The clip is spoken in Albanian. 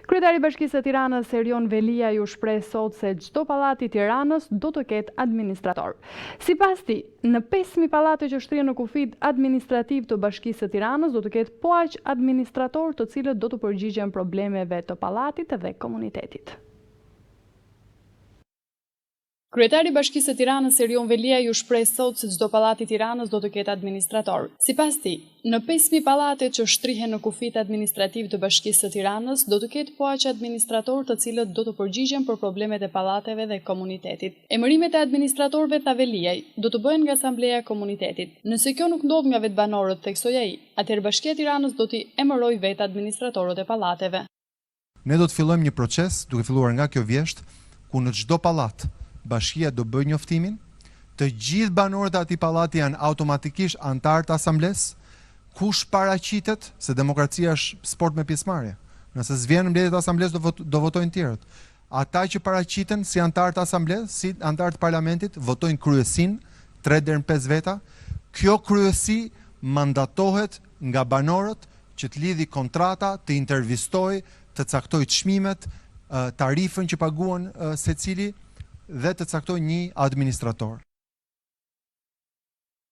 Kryetari i Bashkisë së Tiranës Erion Velia ju shpreh sot se çdo pallat i Tiranës do të ketë administrator. Sipas tij, në 5000 pallate që shtrihen në kufit administrativ të Bashkisë së Tiranës do të ketë po aq administrator të cilët do të përgjigjen problemeve të pallatit dhe komunitetit. Kryetari i Bashkisë së Tiranës Erion Velia ju shpreh sot se çdo pallat i Tiranës do të ketë administrator. Sipas tij, në 5000 pallate që shtrihen në kufit administrativ të Bashkisë së Tiranës do të ketë po aq administrator të cilët do të përgjigjen për problemet e pallateve dhe komunitetit. Emërimet e administratorëve tha Veliaj do të bëhen nga Asambleja e Komunitetit. Nëse kjo nuk ndodh nga vetbanorët, theksoi ai, atëherë Bashkia e Tiranës do t'i emërojë vetë administratorët e pallateve. Ne do të fillojmë një proces duke filluar nga kjo vjesht, ku në çdo pallat Bashkia do bëjë njoftimin, të gjithë banorët e atij pallati janë automatikisht anëtar të asamblesë, kush paraqitet, se demokracia është sport me pjesëmarrje. Nëse s'vjen në mbledhjet e asamblesë do votojnë tjerët. Ata që paraqiten si anëtar të asamblesë, si anëtar të parlamentit, votojnë kryesinë, 3 deri në 5 veta. Kjo kryesi mandatohet nga banorët që të lidhi kontrata, të intervistojë, të caktojë çmimet, tarifën që paguan secili dhe të caktoj një administrator.